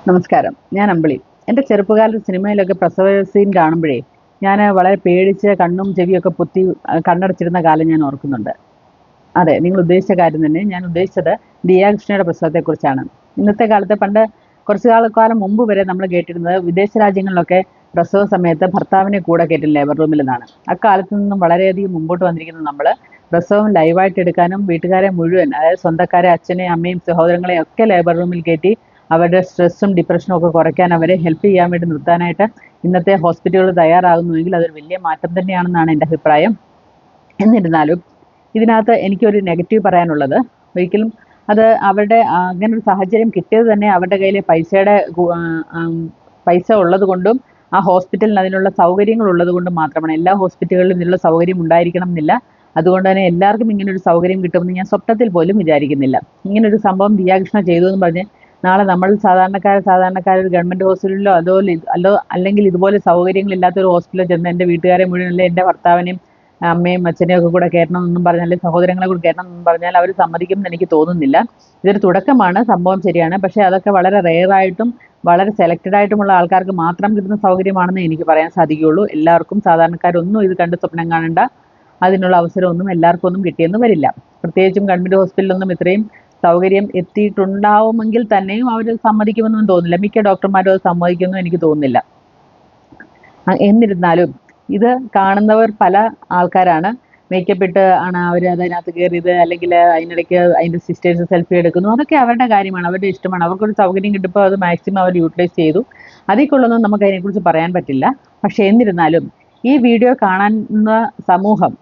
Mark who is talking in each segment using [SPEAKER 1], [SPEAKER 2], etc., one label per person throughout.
[SPEAKER 1] നമസ്കാരം. ഞാൻ അമ്പിളി. എൻ്റെ ചെറുപ്പകാലത്ത് സിനിമയിലൊക്കെ പ്രസവ സീൻ കാണുമ്പോഴേ ഞാൻ വളരെ പേടിച്ച് കണ്ണും ചെവിയൊക്കെ പൊത്തി കണ്ണടച്ചിരുന്ന കാലം ഞാൻ ഓർക്കുന്നുണ്ട്. അതെ, നിങ്ങൾ ഉദ്ദേശിച്ച കാര്യം തന്നെ. ഞാൻ ഉദ്ദേശിച്ചത് ദിയ കൃഷ്ണയുടെ പ്രസവത്തെക്കുറിച്ചാണ്. ഇന്നത്തെ കാലത്ത് പണ്ട് കുറച്ചു കാലം മുമ്പ് വരെ നമ്മൾ കേട്ടിരുന്നത് വിദേശ രാജ്യങ്ങളിലൊക്കെ പ്രസവ സമയത്ത് ഭർത്താവിനെ കൂടെ കയറ്റും ലേബർ റൂമിൽ നിന്നാണ്. അക്കാലത്ത് നിന്നും വളരെയധികം മുമ്പോട്ട് വന്നിരിക്കുന്ന നമ്മൾ പ്രസവം ലൈവായിട്ട് എടുക്കാനും വീട്ടുകാരെ മുഴുവൻ, അതായത് സ്വന്തക്കാരെ അച്ഛനെയും അമ്മയും സഹോദരങ്ങളെയും ഒക്കെ ലേബർ റൂമിൽ കയറ്റി അവരുടെ സ്ട്രെസ്സും ഡിപ്രഷനും ഒക്കെ കുറയ്ക്കാൻ അവരെ ഹെൽപ്പ് ചെയ്യാൻ വേണ്ടി നിർത്താനായിട്ട് ഇന്നത്തെ ഹോസ്പിറ്റലുകൾ തയ്യാറാകുന്നുവെങ്കിൽ അതൊരു വലിയ മാറ്റം തന്നെയാണെന്നാണ് എൻ്റെ അഭിപ്രായം. എന്നിരുന്നാലും ഇതിനകത്ത് എനിക്കൊരു നെഗറ്റീവ് പറയാനുള്ളത്, ഒരിക്കലും അത് അവരുടെ അങ്ങനെ ഒരു സാഹചര്യം കിട്ടിയത് തന്നെ അവരുടെ കയ്യിൽ പൈസ ഉള്ളത് കൊണ്ടും ആ ഹോസ്പിറ്റലിന് അതിനുള്ള സൗകര്യങ്ങൾ ഉള്ളത് കൊണ്ടും മാത്രമാണ്. എല്ലാ ഹോസ്പിറ്റലുകളിലും ഇതിനുള്ള സൗകര്യം ഉണ്ടായിരിക്കണം എന്നില്ല. അതുകൊണ്ട് തന്നെ എല്ലാവർക്കും ഇങ്ങനെ ഒരു സൗകര്യം കിട്ടുമെന്ന് ഞാൻ സ്വപ്നത്തിൽ പോലും വിചാരിക്കുന്നില്ല. ഇങ്ങനൊരു സംഭവം ദിയാകൃഷ്ണ ചെയ്തു എന്ന് പറഞ്ഞ് നാളെ നമ്മൾ സാധാരണക്കാർ ഒരു ഗവൺമെന്റ് ഹോസ്പിറ്റലിലോ അല്ലെങ്കിൽ ഇതുപോലെ സൗകര്യങ്ങളില്ലാത്ത ഒരു ഹോസ്പിറ്റലിൽ ചെന്ന് എൻ്റെ വീട്ടുകാരെ മുഴുവൻ, അല്ലെങ്കിൽ എൻ്റെ ഭർത്താവിനെയും അമ്മയും അച്ഛനെയും ഒക്കെ കൂടെ കയറ്റണം എന്നും പറഞ്ഞാൽ, അല്ലെങ്കിൽ സഹോദരങ്ങളെ കൂടെ കയറ്റണം എന്നും പറഞ്ഞാൽ അവർ സമ്മതിക്കുമെന്ന് എനിക്ക് തോന്നുന്നില്ല. ഇതൊരു തുടക്കമാണ്, സംഭവം ശരിയാണ്. പക്ഷേ അതൊക്കെ വളരെ റെയറായിട്ടും വളരെ സെലക്റ്റഡ് ആയിട്ടുമുള്ള ആൾക്കാർക്ക് മാത്രം കിട്ടുന്ന സൗകര്യമാണെന്ന് എനിക്ക് പറയാൻ സാധിക്കുകയുള്ളൂ. എല്ലാവർക്കും, സാധാരണക്കാരൊന്നും ഇത് കണ്ട് സ്വപ്നം കാണേണ്ട. അതിനുള്ള അവസരമൊന്നും എല്ലാവർക്കും ഒന്നും കിട്ടിയെന്ന് വരില്ല. പ്രത്യേകിച്ചും ഗവൺമെന്റ് ഹോസ്പിറ്റലിലൊന്നും ഇത്രയും സൗകര്യം എത്തിയിട്ടുണ്ടാവുമെങ്കിൽ തന്നെയും അവർ സമ്മതിക്കുമെന്നും തോന്നുന്നില്ല. മിക്ക ഡോക്ടർമാരും അത് സമ്മതിക്കുമെന്നും എനിക്ക് തോന്നുന്നില്ല. എന്നിരുന്നാലും ഇത് കാണുന്നവർ പല ആൾക്കാരാണ്. മേക്കപ്പ് ഇട്ട് ആണ് അവർ അതിനകത്ത് കയറിയത്, അല്ലെങ്കിൽ അതിനിടയ്ക്ക് അതിൻ്റെ സിസ്റ്റേഴ്സ് സെൽഫി എടുക്കുന്നു. അതൊക്കെ അവരുടെ കാര്യമാണ്, അവരുടെ ഇഷ്ടമാണ്. അവർക്കൊരു സൗകര്യം കിട്ടുമ്പോൾ അത് മാക്സിമം അവർ യൂട്ടിലൈസ് ചെയ്തു. അതിൽ കൊള്ളൊന്നും നമുക്ക് അതിനെക്കുറിച്ച് പറയാൻ പറ്റില്ല. പക്ഷേ എന്നിരുന്നാലും ഈ വീഡിയോ കാണുന്ന സമൂഹം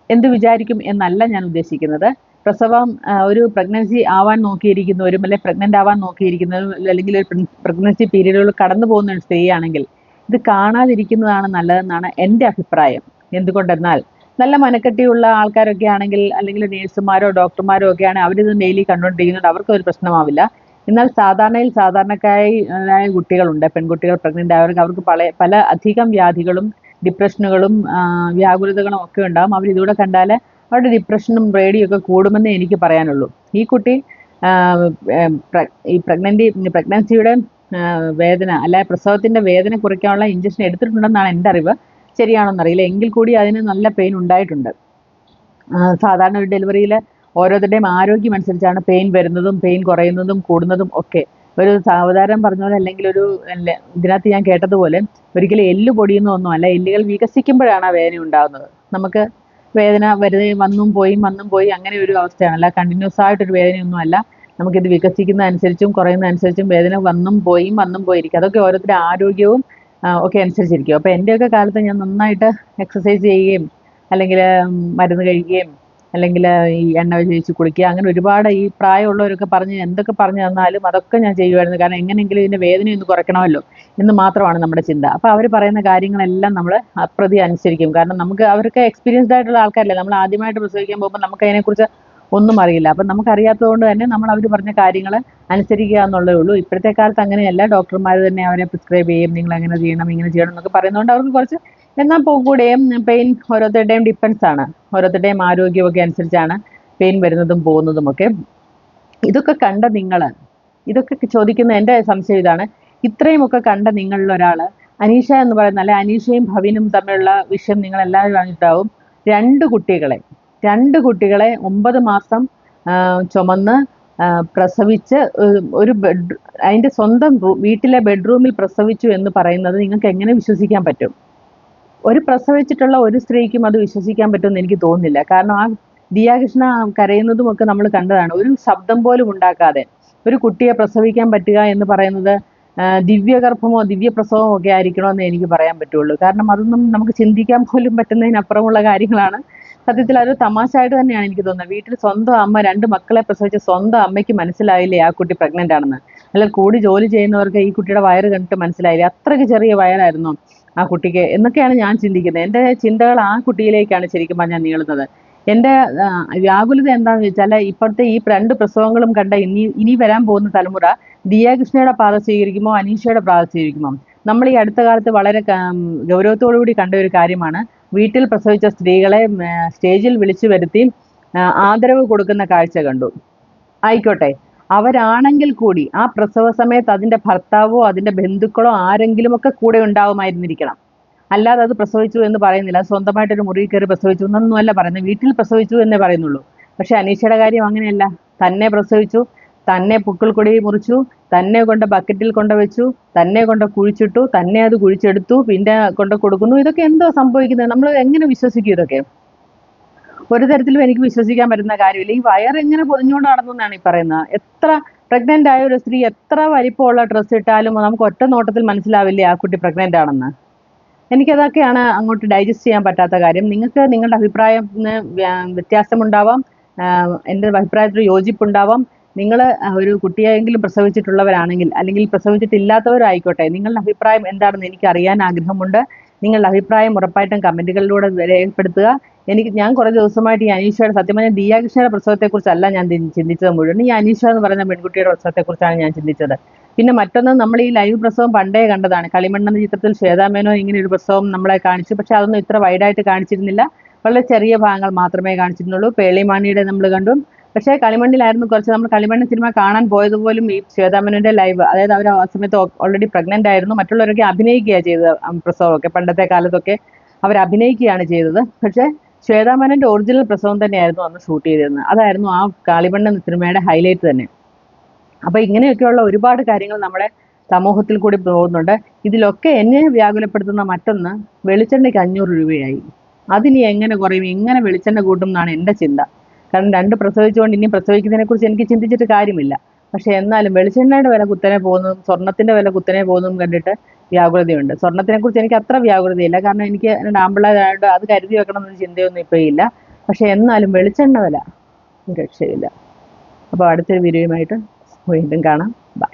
[SPEAKER 1] എന്ത് വിചാരിക്കും എന്നല്ല ഞാൻ ഉദ്ദേശിക്കുന്നത്. പ്രസവം, ഒരു പ്രഗ്നൻസി ആവാൻ നോക്കിയിരിക്കുന്നവരും, അല്ലെങ്കിൽ പ്രഗ്നന്റ് ആവാൻ നോക്കിയിരിക്കുന്നവരും, അല്ലെങ്കിൽ ഒരു പ്രഗ്നൻസി പീരീഡുകൾ കടന്നു പോകുന്ന ഒരു സ്ത്രീയാണെങ്കിൽ ഇത് കാണാതിരിക്കുന്നതാണ് നല്ലതെന്നാണ് എൻ്റെ അഭിപ്രായം. എന്തുകൊണ്ടെന്നാൽ നല്ല മനക്കെട്ടിയുള്ള ആൾക്കാരൊക്കെ ആണെങ്കിൽ, അല്ലെങ്കിൽ നേഴ്സുമാരോ ഡോക്ടർമാരോ ഒക്കെ ആണെങ്കിൽ അവരിത് ഡെയിലി കണ്ടുകൊണ്ടിരിക്കുന്നുണ്ട്, അവർക്കൊരു പ്രശ്നമാവില്ല. എന്നാൽ സാധാരണക്കാരായ കുട്ടികളുണ്ട്, പെൺകുട്ടികൾ പ്രഗ്നന്റ് ആയവർക്ക്, അവർക്ക് പല അധികം വ്യാധികളും ഡിപ്രഷനുകളും വ്യാകുലതകളും ഒക്കെ ഉണ്ടാകും. അവരിതൂടെ കണ്ടാൽ അവരുടെ ഡിപ്രഷനും പേടിയും ഒക്കെ കൂടുമെന്നേ എനിക്ക് പറയാനുള്ളൂ. ഈ കുട്ടി ഈ പ്രഗ്നൻസിയുടെ വേദന, അല്ലെ പ്രസവത്തിന്റെ വേദന കുറയ്ക്കാനുള്ള ഇഞ്ചക്ഷൻ എടുത്തിട്ടുണ്ടെന്നാണ് എൻ്റെ അറിവ്. ശരിയാണോന്നറിയില്ല. എങ്കിൽ കൂടി അതിന് നല്ല പെയിൻ ഉണ്ടായിട്ടുണ്ട്. സാധാരണ ഒരു ഡെലിവറിയിൽ ഓരോരുത്തരുടെയും ആരോഗ്യം അനുസരിച്ചാണ് പെയിൻ വരുന്നതും പെയിൻ കുറയുന്നതും കൂടുന്നതും ഒക്കെ. ഒരു സാവധാനം പറഞ്ഞ പോലെ, അല്ലെങ്കിൽ ഇതിനകത്ത് ഞാൻ കേട്ടതുപോലെ ഒരിക്കലും എല്ല് പൊടിയുന്ന ഒന്നുമല്ല, എല്ലുകൾ വികസിക്കുമ്പോഴാണ് ആ വേദന ഉണ്ടാകുന്നത്. നമുക്ക് വേദന വെറുതെ വന്നും പോയി അങ്ങനെ ഒരു അവസ്ഥയാണ്, അല്ല കണ്ടിന്യൂസ് ആയിട്ടൊരു വേദനയൊന്നും അല്ല. നമുക്കിത് വികസിക്കുന്നതനുസരിച്ചും കുറയുന്നതനുസരിച്ചും വേദന വന്നും പോയിരിക്കും. അതൊക്കെ ഓരോരുത്തരുടെ ആരോഗ്യവും ഒക്കെ അനുസരിച്ചിരിക്കും. അപ്പോൾ എൻ്റെയൊക്കെ കാലത്ത് ഞാൻ നന്നായിട്ട് എക്സസൈസ് ചെയ്യുകയും, അല്ലെങ്കിൽ മരുന്ന് കഴിക്കുകയും, അല്ലെങ്കിൽ ഈ എണ്ണ തേച്ച് കുളിക്കുക, അങ്ങനെ ഒരുപാട് ഈ പ്രായമുള്ളവരൊക്കെ എന്തൊക്കെ പറഞ്ഞു തന്നാലും അതൊക്കെ ഞാൻ ചെയ്യുമായിരുന്നു. കാരണം എങ്ങനെയെങ്കിലും ഇതിൻ്റെ വേദന ഒന്ന് കുറയ്ക്കണമല്ലോ എന്ന് മാത്രമാണ് നമ്മുടെ ചിന്ത. അപ്പോൾ അവർ പറയുന്ന കാര്യങ്ങളെല്ലാം നമ്മൾ അപ്രതി അനുസരിക്കും. കാരണം അവർക്ക് എക്സ്പീരിയൻസ്ഡ് ആയിട്ടുള്ള ആൾക്കാരല്ലേ. നമ്മൾ ആദ്യമായിട്ട് പ്രസവിക്കാൻ പോകുമ്പോൾ നമുക്ക് അതിനെക്കുറിച്ച് ഒന്നും അറിയില്ല. അപ്പം നമുക്കറിയാത്തത് കൊണ്ട് തന്നെ നമ്മൾ അവർ പറഞ്ഞ കാര്യങ്ങൾ അനുസരിക്കുക എന്നുള്ളതേ ഉള്ളൂ. ഇപ്പോഴത്തെ കാലത്ത് അങ്ങനെയല്ല. ഡോക്ടർമാർ തന്നെ അവരെ പ്രിസ്ക്രൈബ് ചെയ്യും, നിങ്ങൾ അങ്ങനെ ചെയ്യണം ഇങ്ങനെ ചെയ്യണം എന്നൊക്കെ പറയുന്നതുകൊണ്ട് അവർക്ക് കുറച്ച്, എന്നാൽ കൂടെയും പെയിൻ ഓരോരുത്തരുടെയും ഡിപ്പെൻസ് ആണ്. ഓരോരുത്തരുടെയും ആരോഗ്യമൊക്കെ അനുസരിച്ചാണ് പെയിൻ വരുന്നതും പോകുന്നതുമൊക്കെ. ഇതൊക്കെ കണ്ട നിങ്ങൾ, ഇതൊക്കെ ചോദിക്കുന്ന എൻ്റെ സംശയം ഇതാണ്. ഇത്രയുമൊക്കെ കണ്ട നിങ്ങളിൽ ഒരാൾ, അനീഷ എന്ന് പറയുന്ന, അല്ലെ അനീഷയും ഭവിനും തമ്മിലുള്ള വിഷയം നിങ്ങൾ എല്ലാവരും അറിഞ്ഞിട്ടാവും. രണ്ട് കുട്ടികളെ 9 മാസം ചുമന്ന് പ്രസവിച്ച് അതിൻ്റെ സ്വന്തം വീട്ടിലെ ബെഡ്റൂമിൽ പ്രസവിച്ചു എന്ന് പറയുന്നത് നിങ്ങൾക്ക് എങ്ങനെ വിശ്വസിക്കാൻ പറ്റും? പ്രസവിച്ചിട്ടുള്ള ഒരു സ്ത്രീക്കും അത് വിശ്വസിക്കാൻ പറ്റുമെന്ന് എനിക്ക് തോന്നുന്നില്ല. കാരണം ആ ദിയാകൃഷ്ണ കരയുന്നതും ഒക്കെ നമ്മൾ കണ്ടതാണ്. ഒരു ശബ്ദം പോലും ഉണ്ടാക്കാതെ ഒരു കുട്ടിയെ പ്രസവിക്കാൻ പറ്റുക എന്ന് പറയുന്നത് ദിവ്യഗർഭമോ ദിവ്യപ്രസവമോ ഒക്കെ ആയിരിക്കണമെന്ന് എനിക്ക് പറയാൻ പറ്റുള്ളൂ. കാരണം അതൊന്നും നമുക്ക് ചിന്തിക്കാൻ പോലും പറ്റുന്നതിനപ്പുറമുള്ള കാര്യങ്ങളാണ്. സത്യത്തിൽ അതൊരു തമാശ ആയിട്ട് തന്നെയാണ് എനിക്ക് തോന്നുന്നത്. വീട്ടിൽ സ്വന്തം അമ്മ 2 മക്കളെ പ്രസവിച്ച സ്വന്തം അമ്മയ്ക്ക് മനസ്സിലായില്ലേ ആ കുട്ടി പ്രഗ്നന്റ് ആണെന്ന്? അല്ലെങ്കിൽ കൂടി ജോലി ചെയ്യുന്നവർക്ക് ഈ കുട്ടിയുടെ വയറ് കണ്ടിട്ട് മനസ്സിലായില്ലേ? അത്രയ്ക്ക് ചെറിയ വയറായിരുന്നോ ആ കുട്ടിക്ക് എന്നൊക്കെയാണ് ഞാൻ ചിന്തിക്കുന്നത്. എൻ്റെ ചിന്തകൾ ആ കുട്ടിയിലേക്കാണ് ശരിക്കും പറഞ്ഞാൽ നീളുന്നത്. എൻ്റെ വ്യാകുലത എന്താണെന്ന് വെച്ചാൽ, ഇപ്പോഴത്തെ ഈ 2 പ്രസവങ്ങളും കണ്ട ഇനി വരാൻ പോകുന്ന തലമുറ ദിയാകൃഷ്ണയുടെ പാത സ്വീകരിക്കുമോ അനീഷയുടെ പാത സ്വീകരിക്കുമോ? നമ്മൾ ഈ അടുത്ത കാലത്ത് വളരെ ഗൗരവത്തോടു കൂടി കണ്ട ഒരു കാര്യമാണ്, വീട്ടിൽ പ്രസവിച്ച സ്ത്രീകളെ സ്റ്റേജിൽ വിളിച്ചു വരുത്തി ആദരവ് കൊടുക്കുന്ന കാഴ്ച കണ്ടു. ആയിക്കോട്ടെ, അവരാണെങ്കിൽ കൂടി ആ പ്രസവ സമയത്ത് അതിൻ്റെ ഭർത്താവോ അതിൻ്റെ ബന്ധുക്കളോ ആരെങ്കിലുമൊക്കെ കൂടെ ഉണ്ടാവുമായിരുന്നിരിക്കണം. അല്ലാതെ അത് പ്രസവിച്ചു എന്ന് പറയുന്നില്ല. അത് സ്വന്തമായിട്ടൊരു മുറിയിൽ കയറി പ്രസവിച്ചു എന്നൊന്നുമല്ല പറയുന്നത്. വീട്ടിൽ പ്രസവിച്ചു എന്നേ പറയുന്നുള്ളൂ. പക്ഷെ അനീഷയുടെ കാര്യം അങ്ങനെയല്ല. തന്നെ പ്രസവിച്ചു, തന്നെ പുക്കിൾക്കൊടി മുറിച്ചു, തന്നെ കൊണ്ട് ബക്കറ്റിൽ കൊണ്ട് വെച്ചു, തന്നെ കൊണ്ട് കുഴിച്ചിട്ടു, തന്നെ അത് കുഴിച്ചെടുത്തു, പിന്നെ കൊണ്ട് കൊടുക്കുന്നു. ഇതൊക്കെ എന്തോ സംഭവിക്കുന്നത്? നമ്മൾ എങ്ങനെ വിശ്വസിക്കും ഇതൊക്കെ? ഒരു തരത്തിലും എനിക്ക് വിശ്വസിക്കാൻ പറ്റുന്ന കാര്യമില്ല. ഈ വയറെങ്ങനെ പൊതിഞ്ഞുകൊണ്ട് നടന്നു എന്നാണ് ഈ പറയുന്നത്. എത്ര പ്രഗ്നന്റ് ആയ ഒരു സ്ത്രീ എത്ര വലിപ്പമുള്ള ഡ്രസ്സ് ഇട്ടാലും നമുക്ക് ഒറ്റ നോട്ടത്തിൽ മനസ്സിലാവില്ലേ ആ കുട്ടി പ്രഗ്നന്റ് ആണെന്ന്? എനിക്കതൊക്കെയാണ് അങ്ങോട്ട് ഡൈജസ്റ്റ് ചെയ്യാൻ പറ്റാത്ത കാര്യം. നിങ്ങൾക്ക് നിങ്ങളുടെ അഭിപ്രായത്തിന് വ്യത്യാസമുണ്ടാവാം, എൻ്റെ അഭിപ്രായത്തിൽ യോജിപ്പുണ്ടാവാം. നിങ്ങൾ ഒരു കുട്ടിയെങ്കിലും പ്രസവിച്ചിട്ടുള്ളവരാണെങ്കിൽ, അല്ലെങ്കിൽ പ്രസവിച്ചിട്ടില്ലാത്തവരായിക്കോട്ടെ, നിങ്ങളുടെ അഭിപ്രായം എന്താണെന്ന് എനിക്ക് അറിയാൻ ആഗ്രഹമുണ്ട്. നിങ്ങളുടെ അഭിപ്രായം ഉറപ്പായിട്ടും കമൻറ്റുകളിലൂടെ രേഖപ്പെടുത്തുക. ഞാൻ കുറേ ദിവസമായിട്ട് ഈ അനീഷയുടെ, സത്യം പറഞ്ഞാൽ ദിയ കൃഷ്ണയുടെ പ്രസവത്തെക്കുറിച്ചല്ല ഞാൻ ചിന്തിച്ചത് മുഴുവൻ. ഈ അനീഷ എന്ന് പറയുന്ന പെൺകുട്ടിയുടെ പ്രസവത്തെക്കുറിച്ചാണ് ഞാൻ ചിന്തിച്ചത്. പിന്നെ മറ്റൊന്ന്, നമ്മൾ ഈ ലൈവ് പ്രസവം പണ്ടേ കണ്ടതാണ്. കളിമണ്ണ് എന്ന ചിത്രത്തിൽ ശ്വേതാ മേനോൻ ഇങ്ങനെ ഒരു പ്രസവം നമ്മളെ കാണിച്ചു. പക്ഷെ അതൊന്നും ഇത്ര വൈഡായിട്ട് കാണിച്ചിരുന്നില്ല. വളരെ ചെറിയ ഭാഗങ്ങൾ മാത്രമേ കാണിച്ചിരുന്നുള്ളൂ. പേളിമാണിയുടെ നമ്മൾ കണ്ടു. പക്ഷേ കളിമണ്ണിലായിരുന്നു കുറച്ച്. നമ്മൾ കളിമണ്ണ് സിനിമ കാണാൻ പോയതുപോലും ഈ ശ്വേതാ മേനോന്റെ ലൈവ്, അതായത് അവർ ആ സമയത്ത് ഓൾറെഡി പ്രഗ്നന്റ് ആയിരുന്നു. മറ്റുള്ളവരൊക്കെ അഭിനയിക്കുകയാണ് ചെയ്തത്. പ്രസവമൊക്കെ പണ്ടത്തെ കാലത്തൊക്കെ അവർ അഭിനയിക്കുകയാണ് ചെയ്തത്. പക്ഷേ ശ്വേതാ മേനോന്റെ ഒറിജിനൽ പ്രസവം തന്നെയായിരുന്നു അന്ന് ഷൂട്ട് ചെയ്തിരുന്നത്. അതായിരുന്നു ആ കളിമണ്ണ് സിനിമയുടെ ഹൈലൈറ്റ് തന്നെ. അപ്പോൾ ഇങ്ങനെയൊക്കെയുള്ള ഒരുപാട് കാര്യങ്ങൾ നമ്മുടെ സമൂഹത്തിൽ കൂടി പോകുന്നുണ്ട്. ഇതിലൊക്കെ എന്നെ വ്യാകുലപ്പെടുത്തുന്ന മറ്റൊന്ന്, വെളിച്ചെണ്ണയ്ക്ക് 500 രൂപയായി. അതിനി എങ്ങനെ കുറയും, എങ്ങനെ വെളിച്ചെണ്ണ കൂട്ടും എന്നാണ് എൻ്റെ ചിന്ത. കാരണം 2 പ്രസവിച്ചുകൊണ്ട് ഇനി പ്രസവിക്കുന്നതിനെക്കുറിച്ച് എനിക്ക് ചിന്തിച്ചിട്ട് കാര്യമില്ല. പക്ഷേ എന്നാലും വെളിച്ചെണ്ണയുടെ വില കുത്തനെ പോകുന്നതും സ്വർണ്ണത്തിൻ്റെ വില കുത്തനെ പോകുന്നതും കണ്ടിട്ട് വ്യാകുലതയുണ്ട്. സ്വർണ്ണത്തിനെക്കുറിച്ച് എനിക്ക് അത്ര വ്യാകുലതയില്ല. കാരണം എനിക്ക് രണ്ട് ആമ്പിള്ളേരായതുകൊണ്ട് അത് കരുതി വെക്കണം എന്നൊരു ചിന്തയൊന്നും ഇപ്പോൾ ഇല്ല. പക്ഷേ എന്നാലും വെളിച്ചെണ്ണ വില ഒരു രക്ഷയില്ല. അപ്പോൾ അടുത്തൊരു വീഡിയോയുമായിട്ട് വീണ്ടും കാണാം. ബൈ.